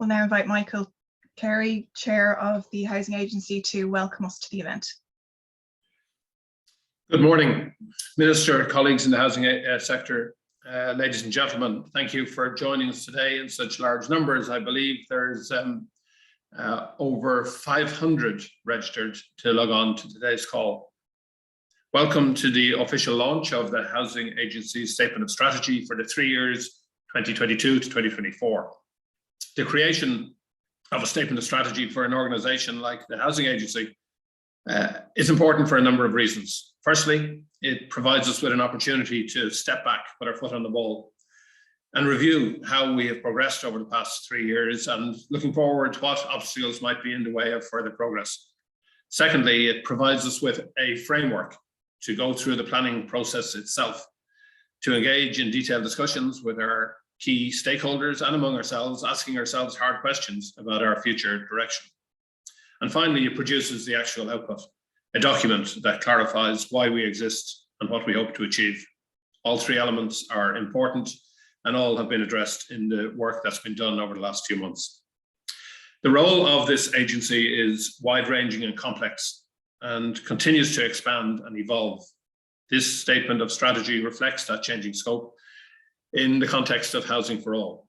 We'll now invite Michael Carey, Chair of the Housing Agency, to welcome us to the event. Good morning, Minister, colleagues in the housing sector, ladies and gentlemen. Thank you for joining us today in such large numbers. I believe there's over 500 registered to log on to today's call. Welcome to the official launch of the Housing Agency's Statement of Strategy for the 3 years 2022 to 2024. The creation of a statement of strategy for an organisation like the Housing Agency is important for a number of reasons. Firstly, it provides us with an opportunity to step back, put our foot on the ball, and review how we have progressed over the past 3 years and looking forward what obstacles might be in the way of further progress. Secondly, it provides us with a framework to go through the planning process itself, to engage in detailed discussions with our key stakeholders and among ourselves, asking ourselves hard questions about our future direction. And finally, it produces the actual output, a document that clarifies why we exist and what we hope to achieve. All three elements are important and all have been addressed in the work that's been done over the last few months. The role of this agency is wide-ranging and complex and continues to expand and evolve. This statement of strategy reflects that changing scope in the context of Housing for All.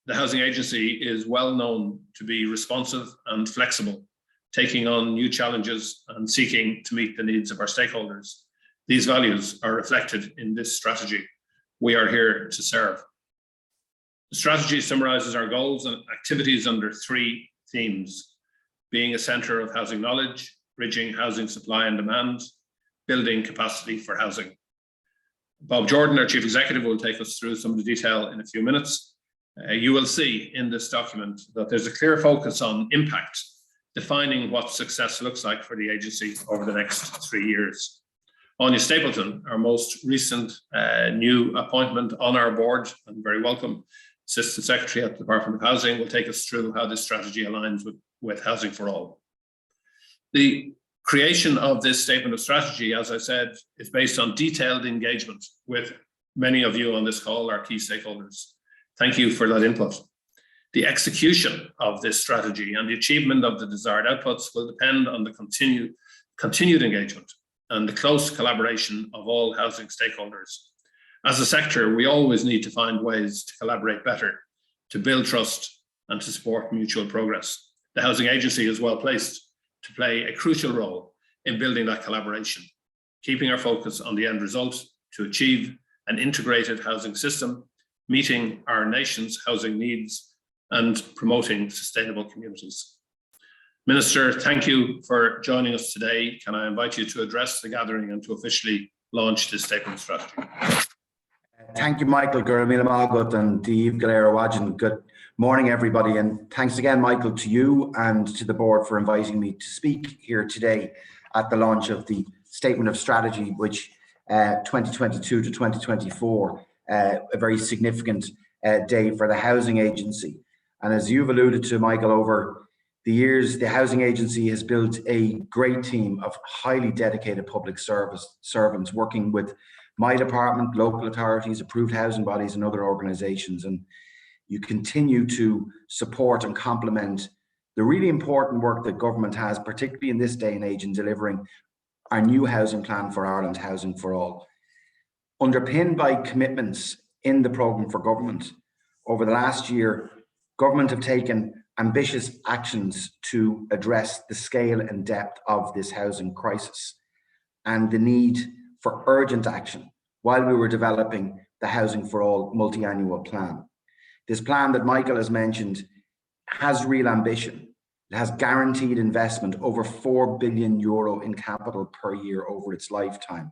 The Housing Agency is well known to be responsive and flexible, taking on new challenges and seeking to meet the needs of our stakeholders. These values are reflected in this strategy. We are here to serve. The strategy summarizes our goals and activities under three themes: being a centre of housing knowledge, bridging housing supply and demand, building capacity for housing. Bob Jordan, our Chief Executive, will take us through some of the detail in a few minutes. You will see in this document that there's a clear focus on impact, defining what success looks like for the agency over the next 3 years. Anya Stapleton, our most recent new appointment on our board, and very welcome, Assistant Secretary at the Department of Housing, will take us through how this strategy aligns with Housing for All. The creation of this statement of strategy, as I said, is based on detailed engagement with many of you on this call, our key stakeholders. Thank you for that input. The execution of this strategy and the achievement of the desired outputs will depend on the continued engagement and the close collaboration of all housing stakeholders. As a sector, we always need to find ways to collaborate better, to build trust and to support mutual progress. The Housing Agency is well placed to play a crucial role in building that collaboration, keeping our focus on the end result to achieve an integrated housing system, meeting our nation's housing needs and promoting sustainable communities. Minister, thank you for joining us today. Can I invite you to address the gathering and to officially launch this statement of strategy? Thank you, Michael. And good morning, everybody. And thanks again, Michael, to you and to the board for inviting me to speak here today at the launch of the Statement of Strategy, which 2022 to 2024, a very significant day for the Housing Agency. And as you've alluded to, Michael, over the years, the Housing Agency has built a great team of highly dedicated public servants working with my department, local authorities, approved housing bodies and other organisations. And you continue to support and complement the really important work that government has, particularly in this day and age, in delivering our new housing plan for Ireland, Housing for All. Underpinned by commitments in the programme for government, over the last year, government have taken ambitious actions to address the scale and depth of this housing crisis and the need for urgent action while we were developing the Housing for All multi-annual plan. This plan that Michael has mentioned has real ambition. It has guaranteed investment over €4 billion in capital per year over its lifetime,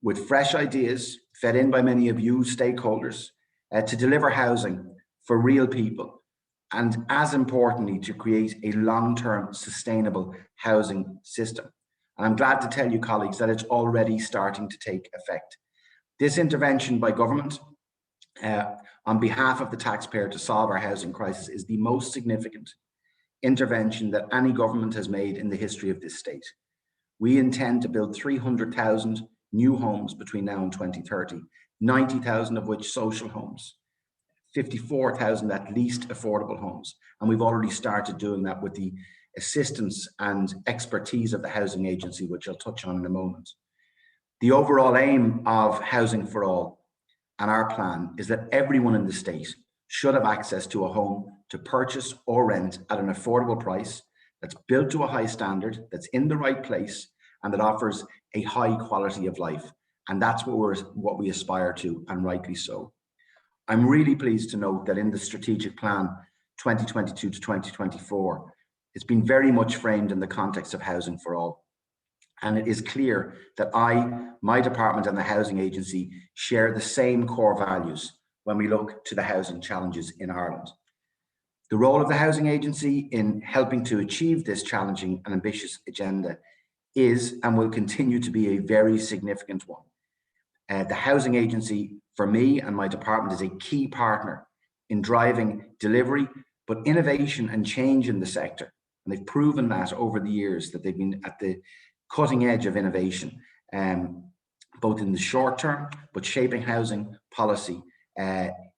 with fresh ideas fed in by many of you stakeholders to deliver housing for real people, and as importantly, to create a long-term sustainable housing system. And I'm glad to tell you, colleagues, that it's already starting to take effect. This intervention by government on behalf of the taxpayer to solve our housing crisis is the most significant intervention that any government has made in the history of this state. We intend to build 300,000 new homes between now and 2030, 90,000 of which social homes, 54,000 at least affordable homes. And we've already started doing that with the assistance and expertise of the housing agency, which I'll touch on in a moment. The overall aim of Housing for All and our plan is that everyone in the state should have access to a home to purchase or rent at an affordable price, that's built to a high standard, that's in the right place, and that offers a high quality of life. And that's what we aspire to, and rightly so. I'm really pleased to note that in the strategic plan 2022 to 2024, it's been very much framed in the context of Housing for All. And it is clear that my department and the housing agency share the same core values when we look to the housing challenges in Ireland. The role of the housing agency in helping to achieve this challenging and ambitious agenda is and will continue to be a very significant one. The housing agency, for me and my department, is a key partner in driving delivery, but innovation and change in the sector. And they've proven that over the years, that they've been at the cutting edge of innovation, both in the short term, but shaping housing policy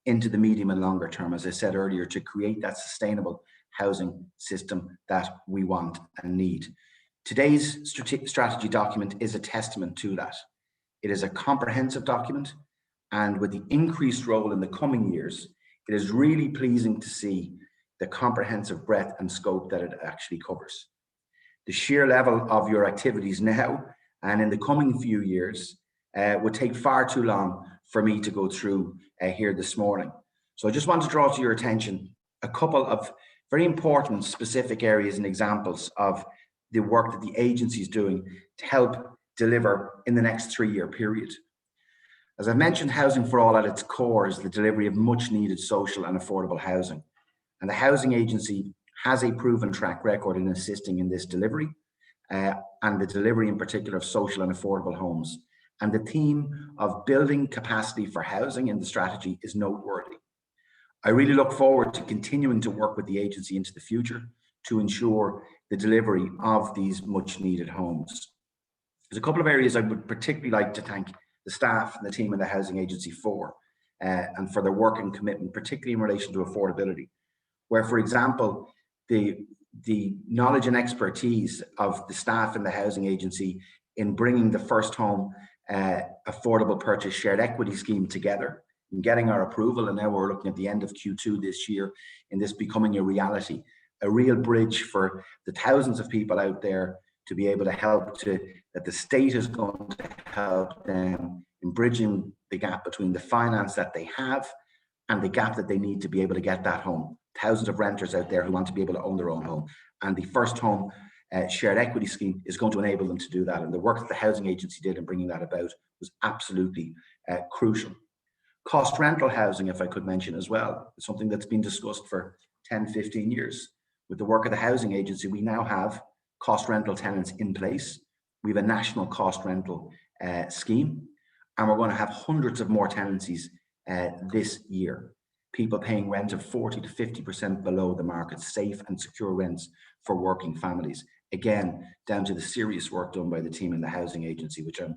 into the medium and longer term, as I said earlier, to create that sustainable housing system that we want and need. Today's strategy document is a testament to that. It is a comprehensive document, and with the increased role in the coming years, it is really pleasing to see the comprehensive breadth and scope that it actually covers. The sheer level of your activities now and in the coming few years would take far too long for me to go through here this morning. So I just want to draw to your attention a couple of very important specific areas and examples of the work that the agency is doing to help deliver in the next 3-year period. As I mentioned, Housing for All at its core is the delivery of much needed social and affordable housing. And the housing agency has a proven track record in assisting in this delivery and the delivery in particular of social and affordable homes. And the theme of building capacity for housing in the strategy is noteworthy. I really look forward to continuing to work with the agency into the future to ensure the delivery of these much needed homes. There's a couple of areas I would particularly like to thank the staff and the team of the housing agency for and for their work and commitment, particularly in relation to affordability, where, for example, the knowledge and expertise of the staff in the housing agency in bringing the first home affordable purchase shared equity scheme together and getting our approval, and now we're looking at the end of Q2 this year in this becoming a reality, a real bridge for the thousands of people out there to be able to help that the state is going to help them in bridging the gap between the finance that they have and the gap that they need to be able to get that home. Thousands of renters out there who want to be able to own their own home, and the first home shared equity scheme is going to enable them to do that. And the work that the housing agency did in bringing that about was absolutely crucial. Cost rental housing, if I could mention as well, is something that's been discussed for 10, 15 years. With the work of the housing agency, we now have cost rental tenants in place. We have a national cost rental scheme, and we're going to have hundreds of more tenancies this year. People paying rent of 40 to 50% below the market, safe and secure rents for working families. Again, down to the serious work done by the team in the housing agency, which I'm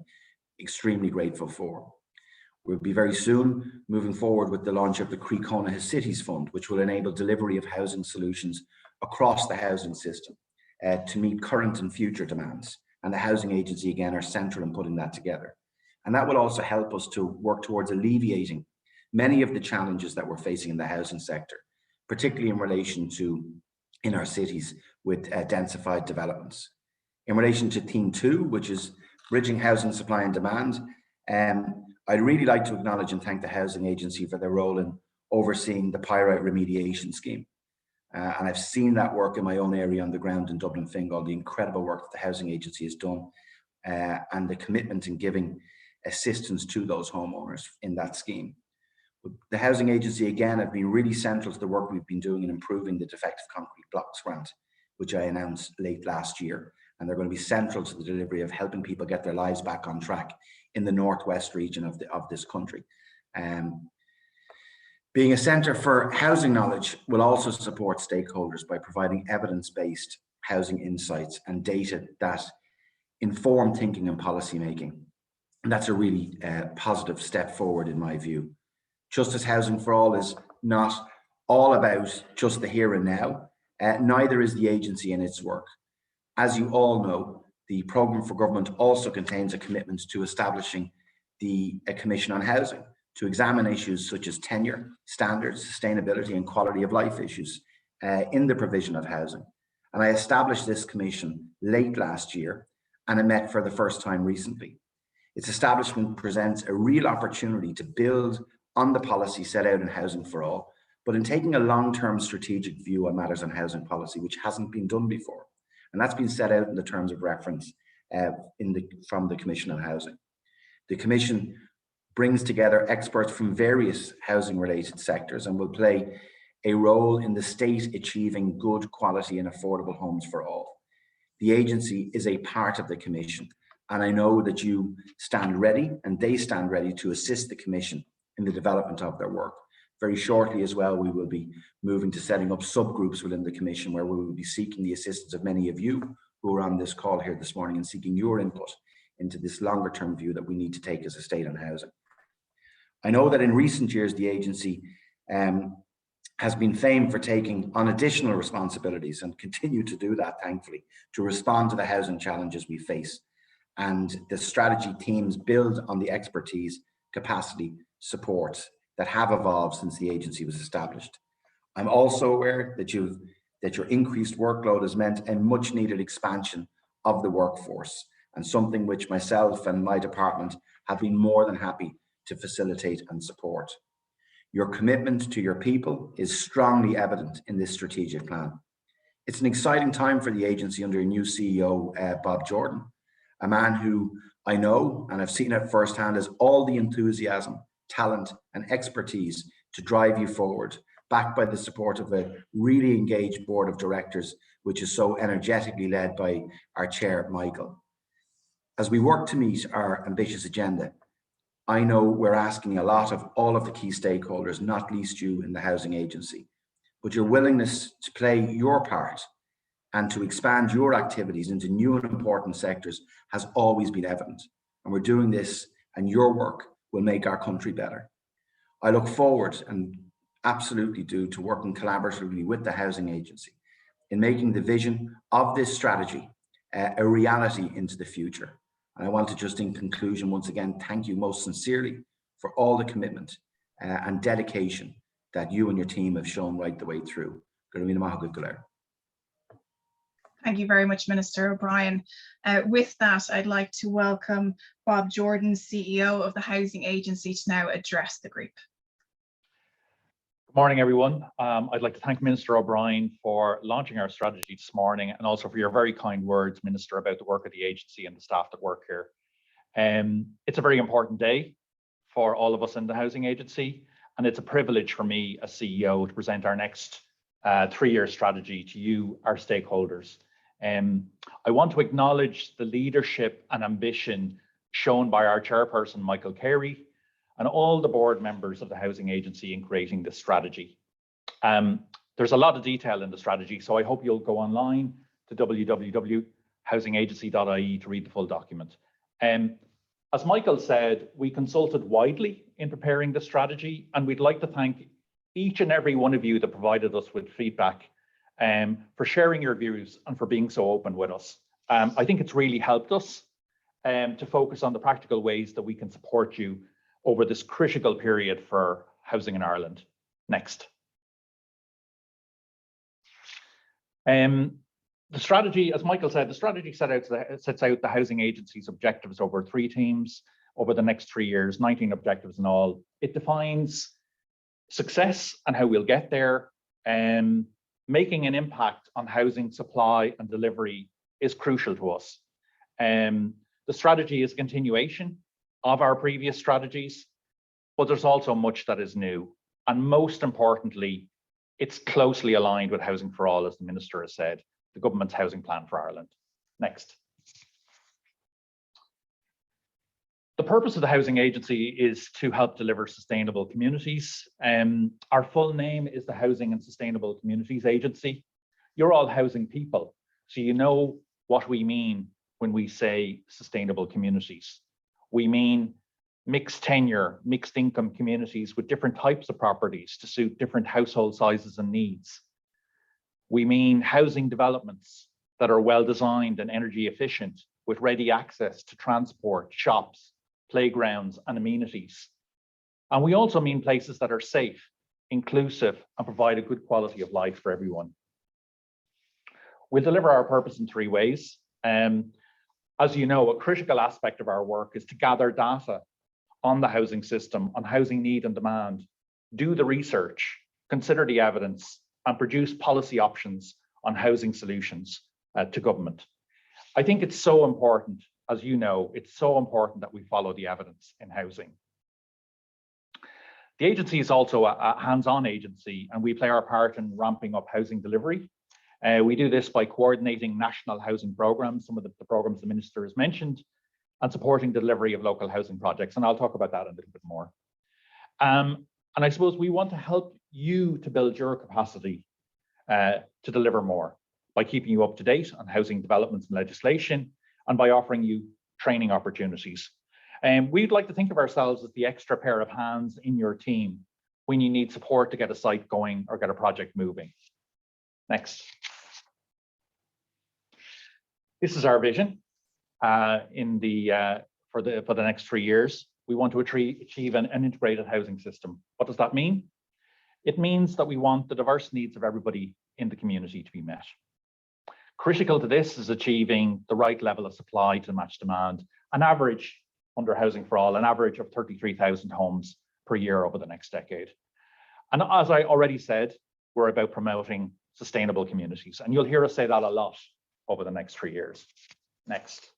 extremely grateful for. We'll be very soon moving forward with the launch of the Croí Cónaithe Cities Fund, which will enable delivery of housing solutions across the housing system to meet current and future demands. And the housing agency, again, are central in putting that together. And that will also help us to work towards alleviating many of the challenges that we're facing in the housing sector, particularly in relation to in our cities with densified developments. In relation to theme 2, which is bridging housing supply and demand, I'd really like to acknowledge and thank the housing agency for their role in overseeing the pyrite remediation scheme. And I've seen that work in my own area on the ground in Dublin Fingal, the incredible work that the housing agency has done and the commitment in giving assistance to those homeowners in that scheme. The housing agency, again, have been really central to the work we've been doing in improving the defective concrete blocks grant, which I announced late last year. And they're going to be central to the delivery of helping people get their lives back on track in the northwest region of this country. Being a centre for housing knowledge will also support stakeholders by providing evidence-based housing insights and data that inform thinking and policy making. And that's a really positive step forward in my view. Just as Housing for All is not all about just the here and now. Neither is the agency in its work. As you all know, the programme for government also contains a commitment to establishing a Commission on Housing to examine issues such as tenure, standards, sustainability and quality of life issues in the provision of housing. And I established this commission late last year, and it met for the first time recently. Its establishment presents a real opportunity to build on the policy set out in Housing for All, but in taking a long-term strategic view on matters on housing policy, which hasn't been done before. And that's been set out in the terms of reference from the Commission on Housing. The Commission brings together experts from various housing-related sectors and will play a role in the state achieving good quality and affordable homes for all. The agency is a part of the Commission, and I know that you stand ready and they stand ready to assist the Commission in the development of their work. Very shortly as well, we will be moving to setting up subgroups within the Commission where we will be seeking the assistance of many of you who are on this call here this morning and seeking your input into this longer term view that we need to take as a state on housing. I know that in recent years, the agency has been famed for taking on additional responsibilities and continue to do that, thankfully, to respond to the housing challenges we face. And the strategy teams build on the expertise, capacity, support that have evolved since the agency was established. I'm also aware that your increased workload has meant a much needed expansion of the workforce, and something which myself and my department have been more than happy to facilitate and support. Your commitment to your people is strongly evident in this strategic plan. It's an exciting time for the agency under a new CEO, Bob Jordan, a man who I know and I've seen it firsthand has all the enthusiasm, talent and expertise to drive you forward, backed by the support of a really engaged board of directors, which is so energetically led by our chair, Michael. As we work to meet our ambitious agenda, I know we're asking a lot of all of the key stakeholders, not least you in the housing agency, but your willingness to play your part and to expand your activities into new and important sectors has always been evident. And we're doing this, and your work will make our country better. I look forward, and absolutely do, to working collaboratively with the housing agency in making the vision of this strategy a reality into the future. And I want to just, in conclusion, once again, thank you most sincerely for all the commitment and dedication that you and your team have shown right the way through. Thank you very much, Minister O'Brien. With that, I'd like to welcome Bob Jordan, CEO of the Housing Agency, to now address the group. Good morning, everyone. I'd like to thank Minister O'Brien for launching our strategy this morning, and also for your very kind words, Minister, about the work of the agency and the staff that work here. It's a very important day for all of us in the housing agency, and it's a privilege for me as CEO to present our next 3-year strategy to you, our stakeholders. I want to acknowledge the leadership and ambition shown by our chairperson, Michael Carey, and all the board members of the housing agency in creating this strategy. There's a lot of detail in the strategy, so I hope you'll go online to www.housingagency.ie to read the full document. As Michael said, we consulted widely in preparing the strategy, and we'd like to thank each and every one of you that provided us with feedback, for sharing your views and for being so open with us. I think it's really helped us to focus on the practical ways that we can support you over this critical period for housing in Ireland. Next. The strategy, as Michael said, the strategy sets out the housing agency's objectives over 3 themes over the next 3 years, 19 objectives in all. It defines success and how we'll get there. Making an impact on housing supply and delivery is crucial to us. The strategy is a continuation of our previous strategies, but there's also much that is new. And most importantly, it's closely aligned with Housing for All, as the Minister has said, the government's housing plan for Ireland. Next. The purpose of the housing agency is to help deliver sustainable communities. Our full name is the Housing and Sustainable Communities Agency. You're all housing people, so you know what we mean when we say sustainable communities. We mean mixed tenure, mixed income communities with different types of properties to suit different household sizes and needs. We mean housing developments that are well designed and energy efficient with ready access to transport, shops, playgrounds, and amenities. And we also mean places that are safe, inclusive, and provide a good quality of life for everyone. We'll deliver our purpose in 3 ways. As you know, a critical aspect of our work is to gather data on the housing system, on housing need and demand, do the research, consider the evidence, and produce policy options on housing solutions to government. I think it's so important, as you know, it's so important that we follow the evidence in housing. The agency is also a hands-on agency, and we play our part in ramping up housing delivery. We do this by coordinating national housing programs, some of the programs the Minister has mentioned, and supporting the delivery of local housing projects. And I'll talk about that a little bit more. And I suppose we want to help you to build your capacity to deliver more by keeping you up to date on housing developments and legislation, and by offering you training opportunities. We'd like to think of ourselves as the extra pair of hands in your team when you need support to get a site going or get a project moving. Next. This is our vision for the next 3 years. We want to achieve an integrated housing system. What does that mean? It means that we want the diverse needs of everybody in the community to be met. Critical to this is achieving the right level of supply to match demand, an average under Housing for All, an average of 33,000 homes per year over the next decade. And as I already said, we're about promoting sustainable communities. And you'll hear us say that a lot over the next 3 years. Next.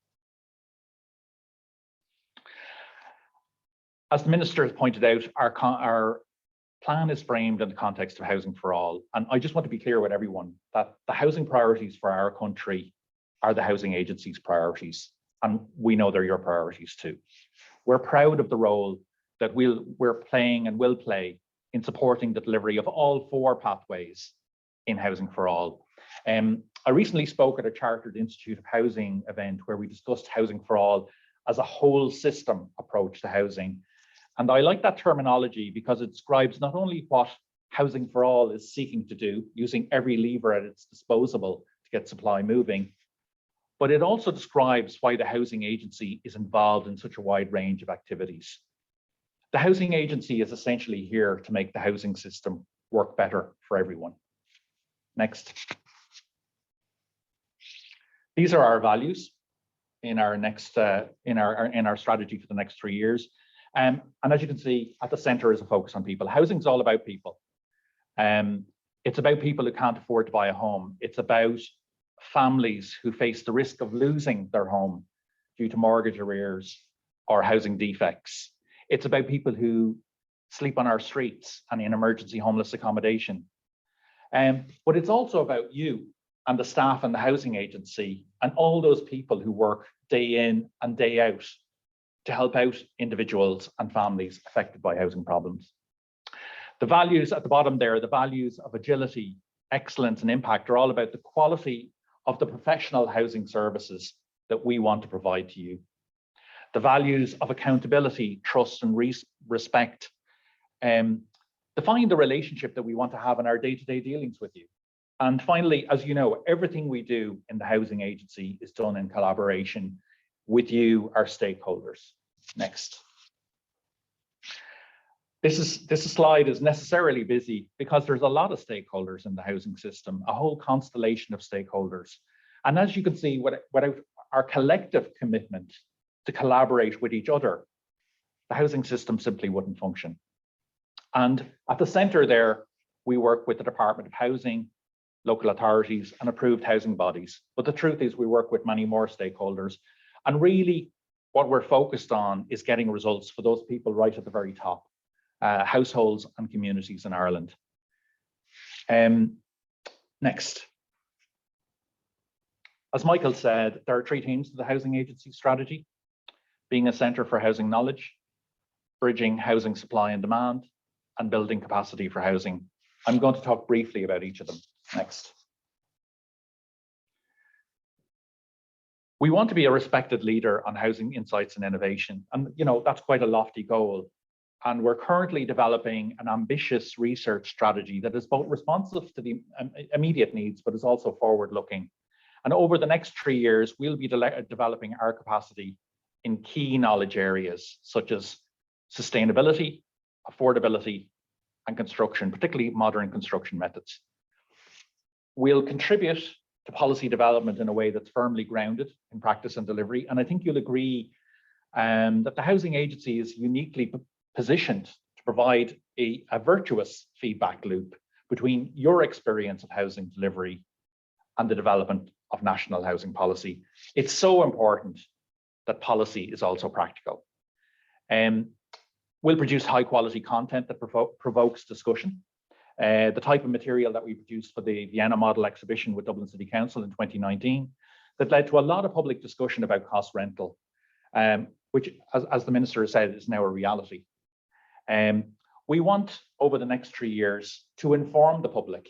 As the Minister has pointed out, our plan is framed in the context of Housing for All. And I just want to be clear with everyone that the housing priorities for our country are the housing agency's priorities. And we know they're your priorities too. We're proud of the role that we're playing and will play in supporting the delivery of all 4 pathways in Housing for All. I recently spoke at a Chartered Institute of Housing event where we discussed Housing for All as a whole system approach to housing. And I like that terminology because it describes not only what Housing for All is seeking to do, using every lever at its disposal to get supply moving, but it also describes why the housing agency is involved in such a wide range of activities. The housing agency is essentially here to make the housing system work better for everyone. Next. These are our values in our next in our strategy for the next 3 years. And as you can see, at the center is a focus on people. Housing is all about people. It's about people who can't afford to buy a home. It's about families who face the risk of losing their home due to mortgage arrears or housing defects. It's about people who sleep on our streets and in emergency homeless accommodation. But it's also about you and the staff and the housing agency and all those people who work day in and day out to help out individuals and families affected by housing problems. The values at the bottom there, the values of agility, excellence, and impact are all about the quality of the professional housing services that we want to provide to you. The values of accountability, trust, and respect define the relationship that we want to have in our day-to-day dealings with you. And finally, as you know, everything we do in the housing agency is done in collaboration with you, our stakeholders. Next. This slide is necessarily busy because there's a lot of stakeholders in the housing system, a whole constellation of stakeholders. And as you can see, without our collective commitment to collaborate with each other, the housing system simply wouldn't function. And at the center there, we work with the Department of Housing, local authorities, and approved housing bodies. But the truth is we work with many more stakeholders. And really what we're focused on is getting results for those people right at the very top, households and communities in Ireland. Next. As Michael said, there are 3 themes to the housing agency strategy: being a centre for housing knowledge, bridging housing supply and demand, and building capacity for housing. I'm going to talk briefly about each of them. Next. We want to be a respected leader on housing insights and innovation. And that's quite a lofty goal. And we're currently developing an ambitious research strategy that is both responsive to the immediate needs, but is also forward-looking. And over the next 3 years, we'll be developing our capacity in key knowledge areas such as sustainability, affordability, and construction, particularly modern construction methods. We'll contribute to policy development in a way that's firmly grounded in practice and delivery. And I think you'll agree that the Housing Agency is uniquely positioned to provide a virtuous feedback loop between your experience of housing delivery and the development of national housing policy. It's so important that policy is also practical. We'll produce high quality content that provokes discussion. The type of material that we produced for the Vienna Model Exhibition with Dublin City Council in 2019 that led to a lot of public discussion about cost rental, which, as the Minister has said, is now a reality. We want, over the next 3 years, to inform the public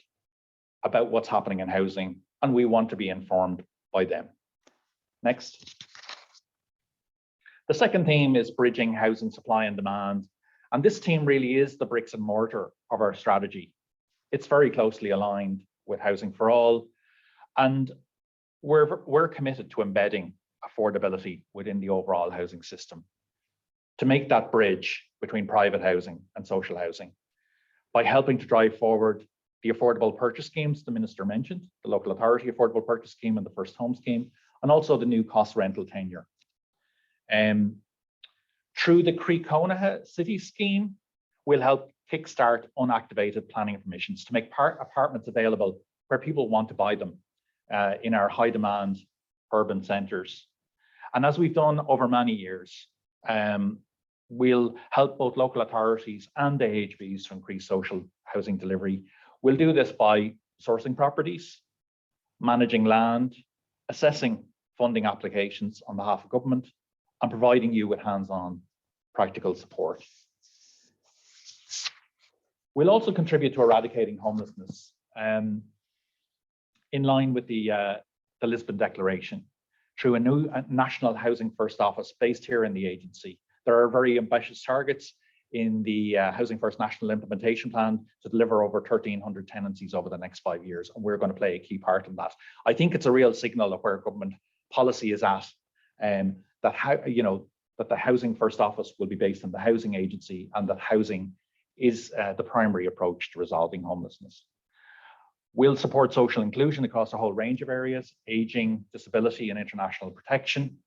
about what's happening in housing, and we want to be informed by them. Next. The second theme is bridging housing supply and demand. And this theme really is the bricks and mortar of our strategy. It's very closely aligned with Housing for All. And we're committed to embedding affordability within the overall housing system to make that bridge between private housing and social housing by helping to drive forward the affordable purchase schemes the Minister mentioned, the local authority affordable purchase scheme and the first home scheme, and also the new cost rental tenure. Through the Croí City scheme, we'll help kickstart unactivated planning permissions to make apartments available where people want to buy them in our high demand urban centres. And as we've done over many years, we'll help both local authorities and the AHBs to increase social housing delivery. We'll do this by sourcing properties, managing land, assessing funding applications on behalf of government, and providing you with hands-on practical support. We'll also contribute to eradicating homelessness in line with the Lisbon Declaration through a new National Housing First Office based here in the agency. There are very ambitious targets in the Housing First National Implementation Plan to deliver over 1,300 tenancies over the next 5 years, and we're going to play a key part in that. I think it's a real signal of where government policy is at, that the Housing First Office will be based on the Housing Agency, and that housing is the primary approach to resolving homelessness. We'll support social inclusion across a whole range of areas: ageing, disability, and international protection.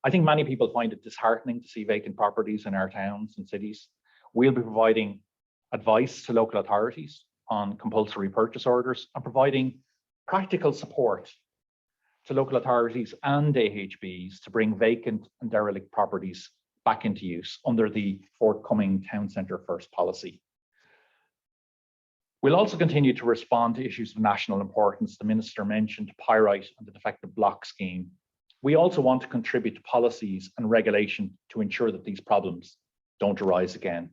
I think many people find it disheartening to see vacant properties in our towns and cities. We'll be providing advice to local authorities on compulsory purchase orders and providing practical support to local authorities and AHBs to bring vacant and derelict properties back into use under the forthcoming Town Centre First policy. We'll also continue to respond to issues of national importance. The Minister mentioned pyrite and the defective block scheme. We also want to contribute to policies and regulation to ensure that these problems don't arise again.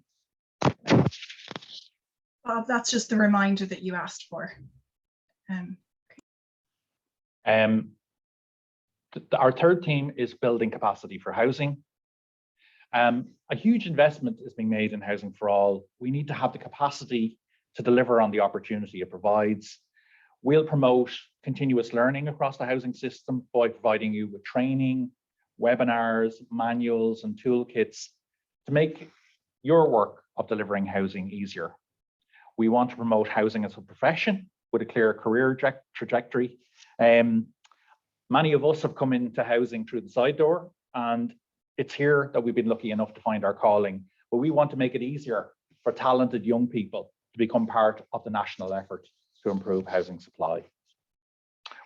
Bob, that's just the reminder that you asked for. Our third theme is building capacity for housing. A huge investment is being made in Housing for All. We need to have the capacity to deliver on the opportunity it provides. We'll promote continuous learning across the housing system by providing you with training, webinars, manuals, and toolkits to make your work of delivering housing easier. We want to promote housing as a profession with a clear career trajectory. Many of us have come into housing through the side door, and it's here that we've been lucky enough to find our calling. But we want to make it easier for talented young people to become part of the national effort to improve housing supply.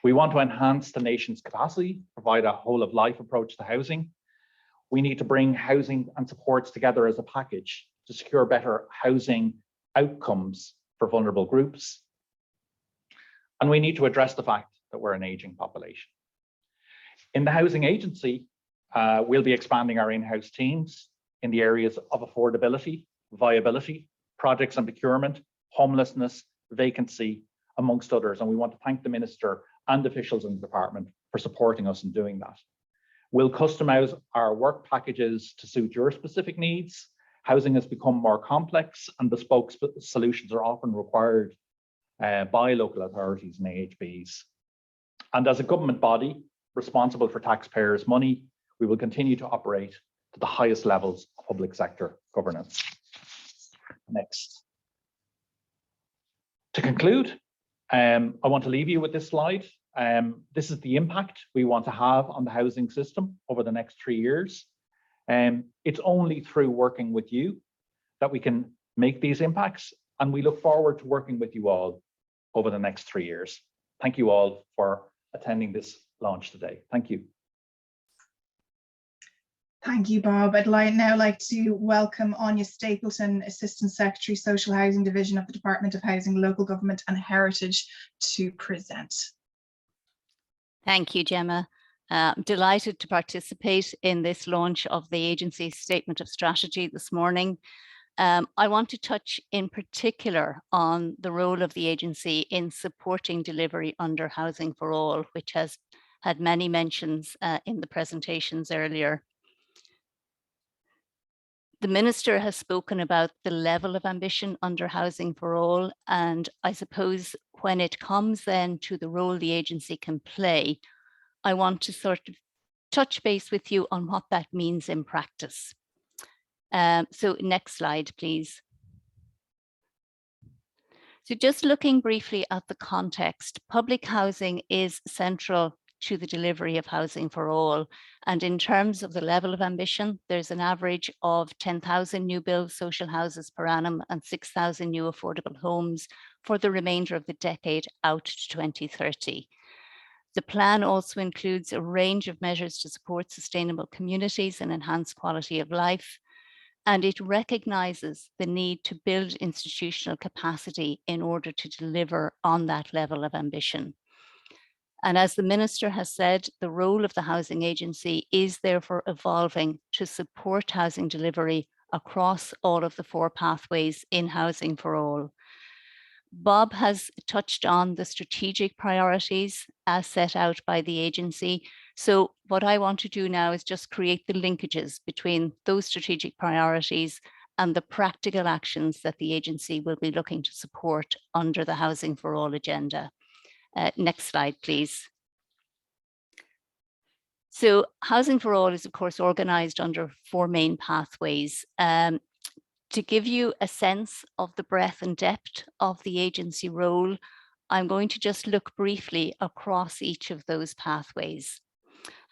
We want to enhance the nation's capacity, provide a whole of life approach to housing. We need to bring housing and supports together as a package to secure better housing outcomes for vulnerable groups. And we need to address the fact that we're an aging population. In the Housing Agency, we'll be expanding our in-house teams in the areas of affordability, viability, projects and procurement, homelessness, vacancy, amongst others. And we want to thank the Minister and officials in the department for supporting us in doing that. We'll customize our work packages to suit your specific needs. Housing has become more complex and bespoke solutions are often required by local authorities and AHBs. And as a government body responsible for taxpayers' money, we will continue to operate to the highest levels of public sector governance. Next. To conclude, I want to leave you with this slide. This is the impact we want to have on the housing system over the next 3 years. It's only through working with you that we can make these impacts, and we look forward to working with you all over the next 3 years. Thank you all for attending this launch today. Thank you. Thank you, Bob. I'd now like to welcome Anya Stapleton, Assistant Secretary, Social Housing Division of the Department of Housing, Local Government and Heritage, to present. Thank you, Gemma. I'm delighted to participate in this launch of the agency's statement of strategy this morning. I want to touch in particular on the role of the agency in supporting delivery under Housing for All, which has had many mentions in the presentations earlier. The Minister has spoken about the level of ambition under Housing for All, and I suppose when it comes then to the role the agency can play, I want to sort of touch base with you on what that means in practice. So next slide, please. So just looking briefly at the context, public housing is central to the delivery of Housing for All. And in terms of the level of ambition, there's an average of 10,000 new build social houses per annum and 6,000 new affordable homes for the remainder of the decade out to 2030. The plan also includes a range of measures to support sustainable communities and enhance quality of life. And it recognises the need to build institutional capacity in order to deliver on that level of ambition. And as the Minister has said, the role of the Housing Agency is therefore evolving to support housing delivery across all of the 4 pathways in Housing for All. Bob has touched on the strategic priorities as set out by the agency. So what I want to do now is just create the linkages between those strategic priorities and the practical actions that the agency will be looking to support under the Housing for All agenda. Next slide, please. So Housing for All is, of course, organised under 4 main pathways. To give you a sense of the breadth and depth of the agency role, I'm going to just look briefly across each of those pathways.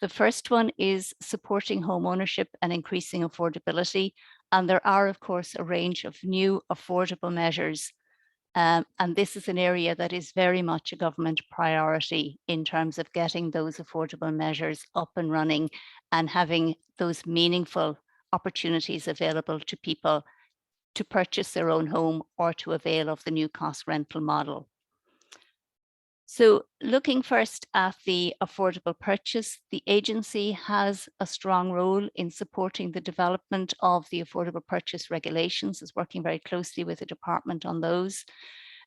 The first one is supporting home ownership and increasing affordability. And there are, of course, a range of new affordable measures. And this is an area that is very much a government priority in terms of getting those affordable measures up and running and having those meaningful opportunities available to people to purchase their own home or to avail of the new cost rental model. So looking first at the affordable purchase, the agency has a strong role in supporting the development of the affordable purchase regulations, is working very closely with the department on those,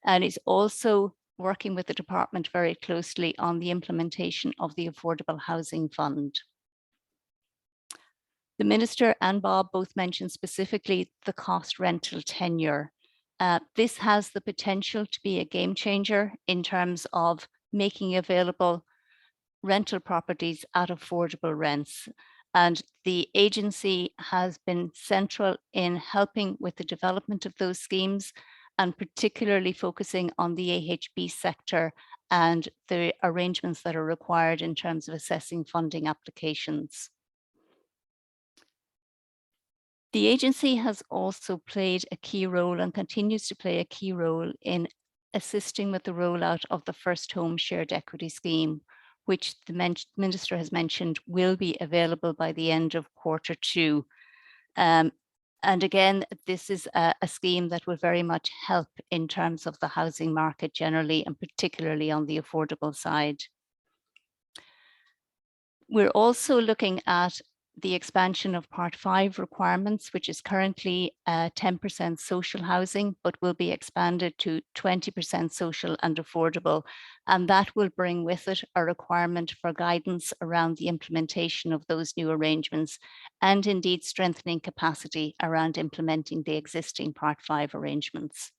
and is also working with the department very closely on the implementation of the Affordable Housing Fund. The Minister and Bob both mentioned specifically the cost rental tenure. This has the potential to be a game changer in terms of making available rental properties at affordable rents. And the agency has been central in helping with the development of those schemes and particularly focusing on the AHB sector and the arrangements that are required in terms of assessing funding applications. The agency has also played a key role and continues to play a key role in assisting with the rollout of the First Home Shared Equity Scheme, which the Minister has mentioned will be available by the end of Q2. And again, this is a scheme that will very much help in terms of the housing market generally, and particularly on the affordable side. We're also looking at the expansion of Part 5 requirements, which is currently 10% social housing, but will be expanded to 20% social and affordable. And that will bring with it a requirement for guidance around the implementation of those new arrangements, and indeed strengthening capacity around implementing the existing Part 5 arrangements.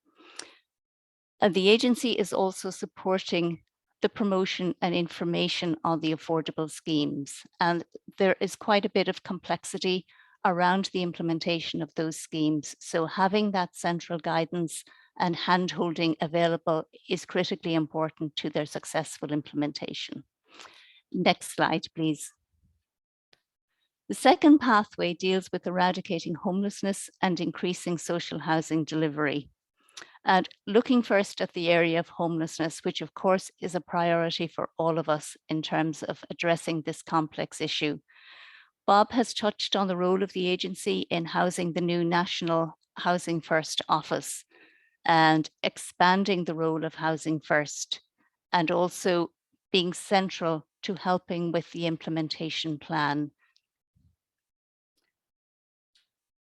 The agency is also supporting the promotion and information on the affordable schemes. And there is quite a bit of complexity around the implementation of those schemes. So having that central guidance and handholding available is critically important to their successful implementation. Next slide, please. The second pathway deals with eradicating homelessness and increasing social housing delivery. And looking first at the area of homelessness, which of course is a priority for all of us in terms of addressing this complex issue. Bob has touched on the role of the agency in housing the new National Housing First office and expanding the role of Housing First, and also being central to helping with the implementation plan.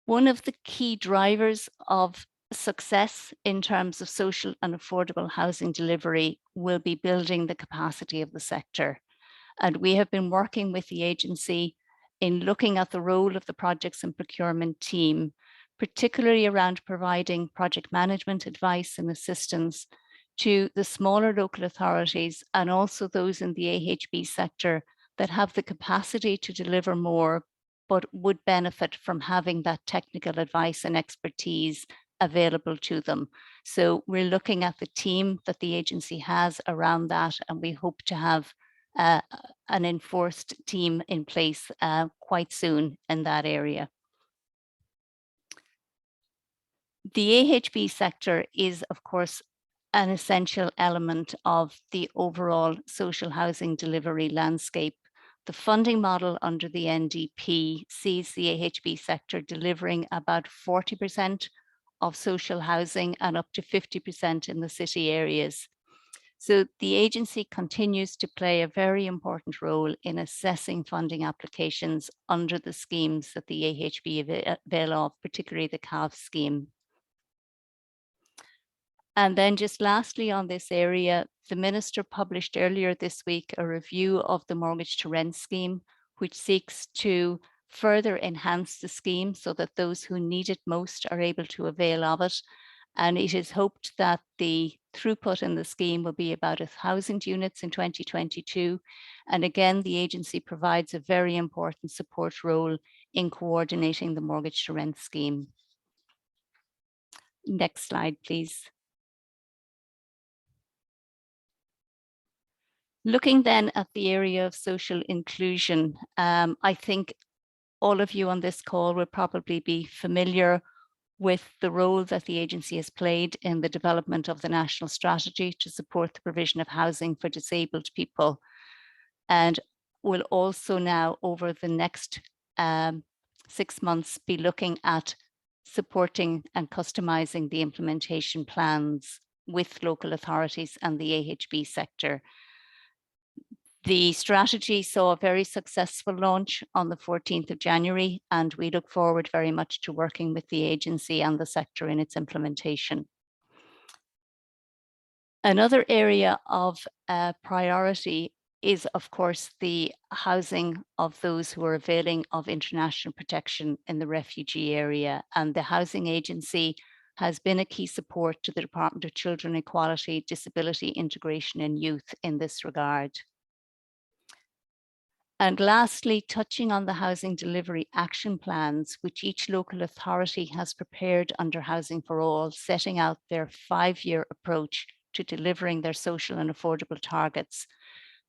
One of the key drivers of success in terms of social and affordable housing delivery will be building the capacity of the sector. And we have been working with the agency in looking at the role of the projects and procurement team, particularly around providing project management advice and assistance to the smaller local authorities and also those in the AHB sector that have the capacity to deliver more, but would benefit from having that technical advice and expertise available to them. So we're looking at the team that the agency has around that, and we hope to have an enforced team in place quite soon in that area. The AHB sector is, of course, an essential element of the overall social housing delivery landscape. The funding model under the NDP sees the AHB sector delivering about 40% of social housing and up to 50% in the city areas. So the agency continues to play a very important role in assessing funding applications under the schemes that the AHB avail of, particularly the CAV scheme. And then just lastly on this area, the Minister published earlier this week a review of the mortgage to rent scheme, which seeks to further enhance the scheme so that those who need it most are able to avail of it. And it is hoped that the throughput in the scheme will be about 1,000 units in 2022. And again, the agency provides a very important support role in coordinating the mortgage to rent scheme. Next slide, please. Looking then at the area of social inclusion, I think all of you on this call will probably be familiar with the role that the agency has played in the development of the national strategy to support the provision of housing for disabled people, and will also now over the next 6 months be looking at supporting and customizing the implementation plans with local authorities and the AHB sector. The strategy saw a very successful launch on the 14th of January, and we look forward very much to working with the agency and the sector in its implementation. Another area of priority is, of course, the housing of those who are availing of international protection in the refugee area. And the Housing Agency has been a key support to the Department of Children, Equality, Disability, Integration and Youth in this regard. And lastly, touching on the housing delivery action plans, which each local authority has prepared under Housing for All, setting out their 5-year approach to delivering their social and affordable targets.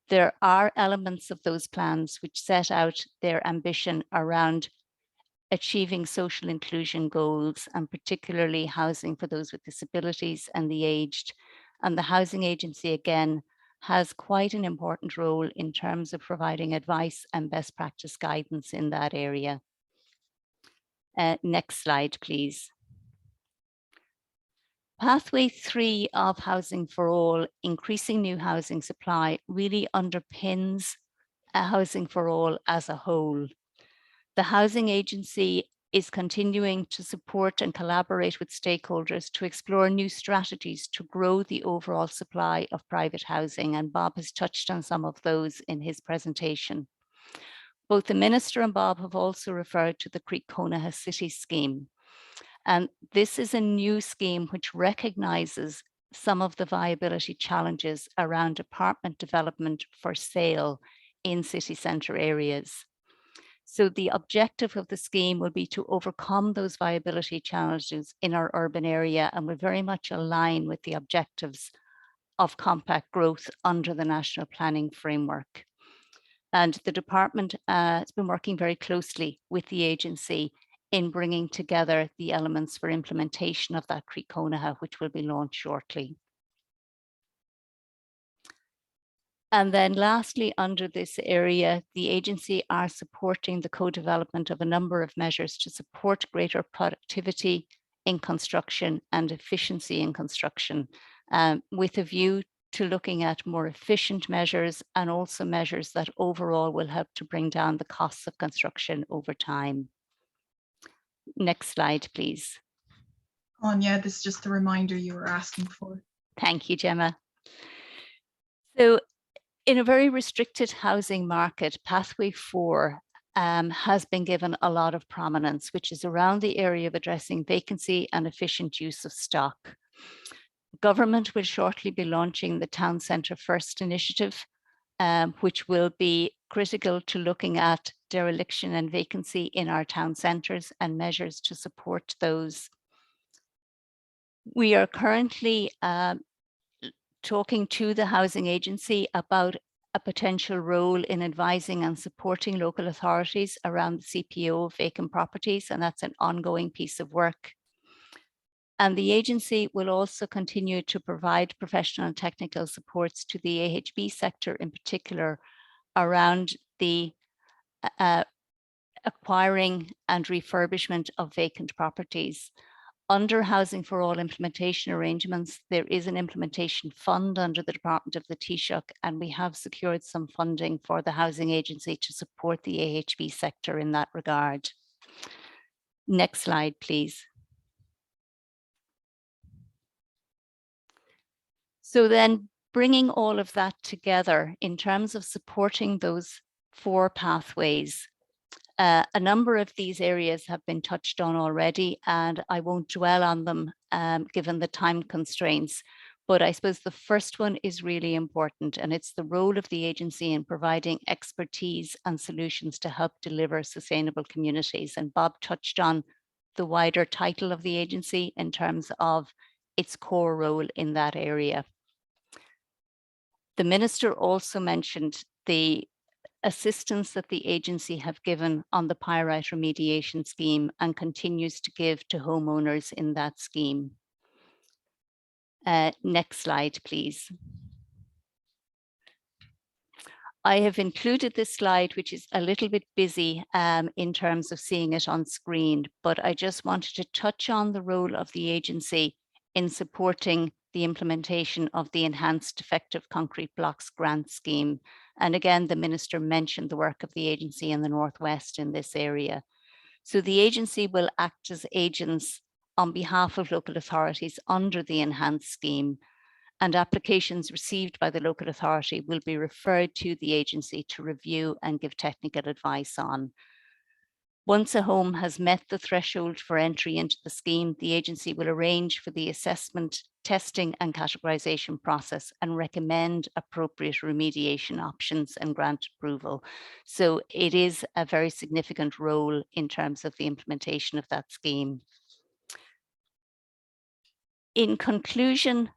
There are elements of those plans which set out their ambition around achieving social inclusion goals, and particularly housing for those with disabilities and the aged. And the Housing Agency, again, has quite an important role in terms of providing advice and best practice guidance in that area. Next slide, please. Pathway 3 of Housing for All, increasing new housing supply, really underpins Housing for All as a whole. The housing agency is continuing to support and collaborate with stakeholders to explore new strategies to grow the overall supply of private housing, and Bob has touched on some of those in his presentation. Both the Minister and Bob have also referred to the Creek Conaha City scheme. And this is a new scheme which recognises some of the viability challenges around apartment development for sale in city centre areas. So the objective of the scheme will be to overcome those viability challenges in our urban area, and will very much align with the objectives of compact growth under the National Planning Framework. And the department has been working very closely with the agency in bringing together the elements for implementation of that Creek Conaha, which will be launched shortly. And then lastly, under this area, the agency are supporting the co-development of a number of measures to support greater productivity in construction and efficiency in construction, with a view to looking at more efficient measures, and also measures that overall will help to bring down the costs of construction over time. Next slide, please. Anya, this is just the reminder you were asking for. Thank you, Gemma. So in a very restricted housing market, Pathway 4 has been given a lot of prominence, which is around the area of addressing vacancy and efficient use of stock. Government will shortly be launching the Town Centre First initiative, which will be critical to looking at dereliction and vacancy in our town centres and measures to support those. We are currently talking to the housing agency about a potential role in advising and supporting local authorities around the CPO of vacant properties, and that's an ongoing piece of work. And the agency will also continue to provide professional and technical supports to the AHB sector, in particular around the acquiring and refurbishment of vacant properties. Under Housing for All implementation arrangements, there is an implementation fund under the Department of the Taoiseach, and we have secured some funding for the housing agency to support the AHB sector in that regard. Next slide, please. So then, bringing all of that together in terms of supporting those 4 pathways, a number of these areas have been touched on already, and I won't dwell on them given the time constraints. But I suppose the first one is really important, and it's the role of the agency in providing expertise and solutions to help deliver sustainable communities. And Bob touched on the wider title of the agency in terms of its core role in that area. The Minister also mentioned the assistance that the agency have given on the pyrite remediation scheme and continues to give to homeowners in that scheme. Next slide, please. I have included this slide, which is a little bit busy in terms of seeing it on screen, but I just wanted to touch on the role of the agency in supporting the implementation of the Enhanced Effective Concrete Blocks Grant Scheme. And again, the Minister mentioned the work of the agency in the Northwest in this area. So the agency will act as agents on behalf of local authorities under the Enhanced Scheme, and applications received by the local authority will be referred to the agency to review and give technical advice on. Once a home has met the threshold for entry into the scheme, the agency will arrange for the assessment, testing and categorization process and recommend appropriate remediation options and grant approval. So it is a very significant role in terms of the implementation of that scheme. In conclusion,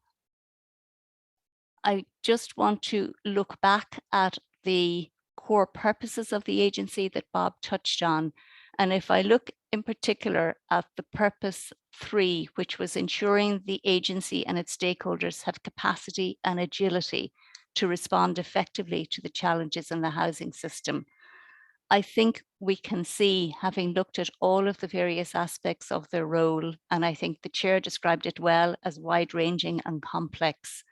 I just want to look back at the core purposes of the agency that Bob touched on. And if I look in particular at the purpose 3, which was ensuring the agency and its stakeholders have capacity and agility to respond effectively to the challenges in the housing system, I think we can see, having looked at all of the various aspects of their role, and I think the chair described it well as wide-ranging and complex,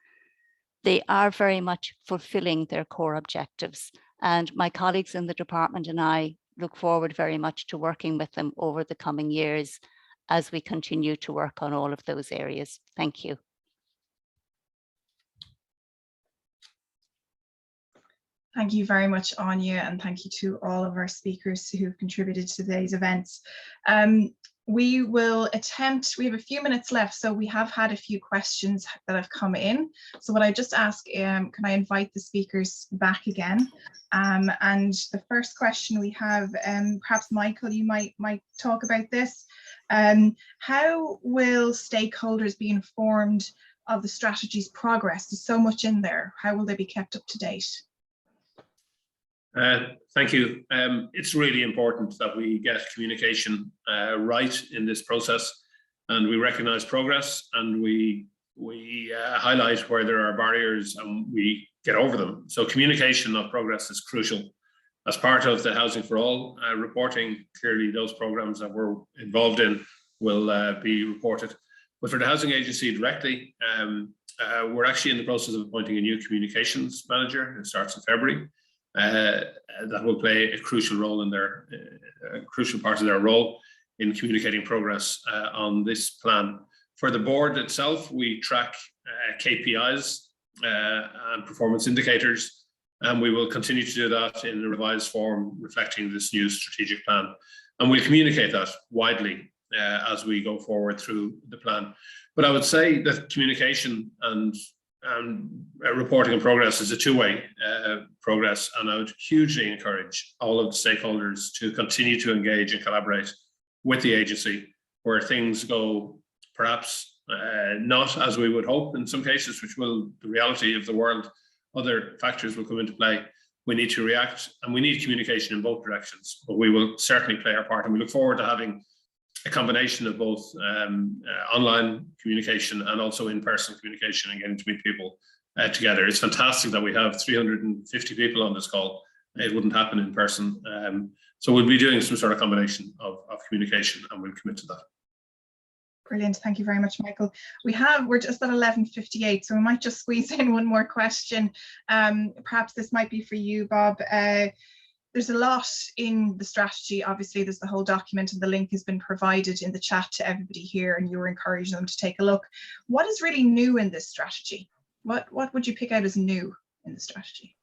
they are very much fulfilling their core objectives. And my colleagues in the department and I look forward very much to working with them over the coming years as we continue to work on all of those areas. Thank you. Thank you very much, Anya, and thank you to all of our speakers who've contributed to today's events. We will attempt, we have a few minutes left, so we have had a few questions that have come in. So what I just ask, can I invite the speakers back again? And the first question we have, perhaps Michael, you might talk about this. How will stakeholders be informed of the strategy's progress? There's so much in there. How will they be kept up to date? Thank you. It's really important that we get communication right in this process, and we recognise progress, and we highlight where there are barriers and we get over them. So communication of progress is crucial. As part of the Housing for All reporting, clearly those programmes that we're involved in will be reported. But for the Housing Agency directly, we're actually in the process of appointing a new communications manager. It starts in February. That will play a crucial role in a crucial part of their role in communicating progress on this plan. For the board itself, we track KPIs and performance indicators, and we will continue to do that in a revised form reflecting this new strategic plan. And we'll communicate that widely as we go forward through the plan. But I would say that communication and reporting on progress is a two-way progress, and I would hugely encourage all of the stakeholders to continue to engage and collaborate with the agency where things go perhaps not as we would hope in some cases, which will the reality of the world. Other factors will come into play. We need to react, and we need communication in both directions, but we will certainly play our part, and we look forward to having a combination of both online communication and also in-person communication and getting to meet people together. It's fantastic that we have 350 people on this call. It wouldn't happen in person. So we'll be doing some sort of combination of communication, and we'll commit to that. Brilliant. Thank you very much, Michael. We're just at 11:58, so we might just squeeze in one more question. Perhaps this might be for you, Bob. There's a lot in the strategy. Obviously, there's the whole document, and the link has been provided in the chat to everybody here, and you were encouraging them to take a look. What is really new in this strategy? What would you pick out as new in the strategy?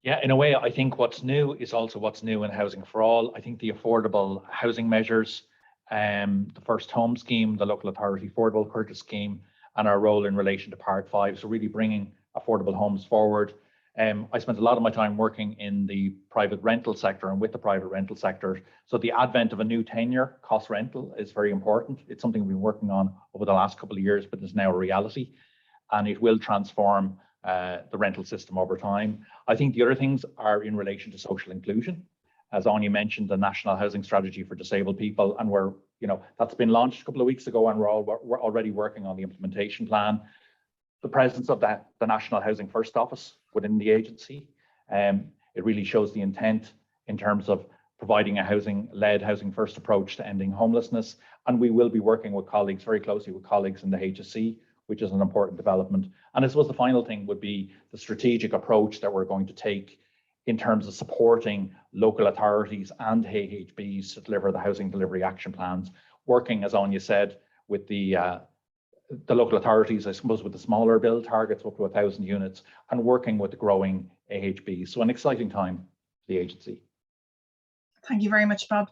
Yeah, in a way, I think what's new is also what's new in Housing for All. I think the affordable housing measures, the first home scheme, the local authority affordable purchase scheme, and our role in relation to Part 5. So really bringing affordable homes forward. I spent a lot of my time working in the private rental sector and with the private rental sector. So the advent of a new tenure, cost rental, is very important. It's something we've been working on over the last couple of years, but is now a reality, and it will transform the rental system over time. I think the other things are in relation to social inclusion. As Anya mentioned, the National Housing Strategy for Disabled People, and that's been launched a couple of weeks ago, and we're already working on the implementation plan. The presence of the National Housing First Office within the agency, it really shows the intent in terms of providing a housing-led, housing-first approach to ending homelessness. And we will be working with colleagues, very closely with colleagues in the HSE, which is an important development. And I suppose the final thing would be the strategic approach that we're going to take in terms of supporting local authorities and AHBs to deliver the housing delivery action plans, working, as Anya said, with the local authorities, I suppose, with the smaller build targets up to 1,000 units, and working with the growing AHBs. So an exciting time for the agency. Thank you very much, Bob.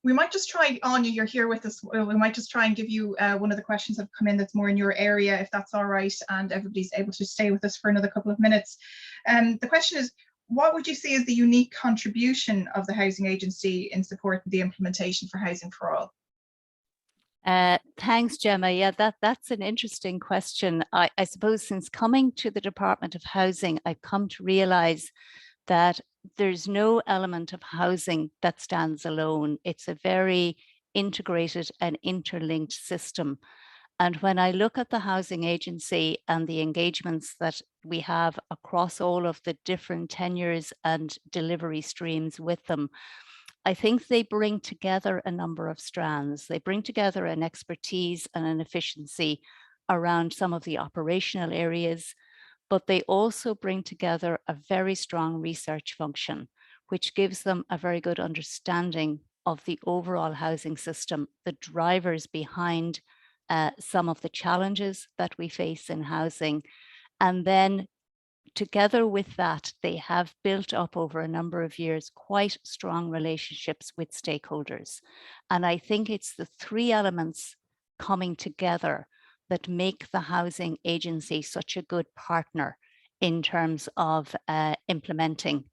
We might just try, Anya, you're here with us. We might just try and give you one of the questions that have come in that's more in your area, if that's all right, and everybody's able to stay with us for another couple of minutes. The question is, what would you see as the unique contribution of the Housing Agency in supporting the implementation for Housing for All? Thanks, Gemma. Yeah, that's an interesting question. I suppose since coming to the Department of Housing, I've come to realise that there's no element of housing that stands alone. It's a very integrated and interlinked system. And when I look at the Housing Agency and the engagements that we have across all of the different tenures and delivery streams with them, I think they bring together a number of strands. They bring together an expertise and an efficiency around some of the operational areas, but they also bring together a very strong research function which gives them a very good understanding of the overall housing system, the drivers behind some of the challenges that we face in housing. And then together with that, they have built up over a number of years quite strong relationships with stakeholders. And I think it's the three elements coming together that make the housing agency such a good partner in terms of implementing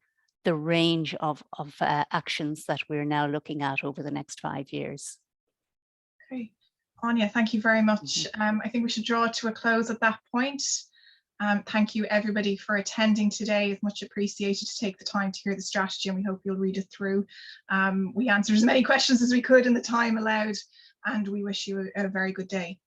the range of actions that we're now looking at over the next 5 years. Okay, Anya, thank you very much. I think we should draw to a close at that point. Thank you everybody for attending today. It's much appreciated to take the time to hear the strategy, and we hope you'll read it through. We answered as many questions as we could in the time allowed, and we wish you a very good day.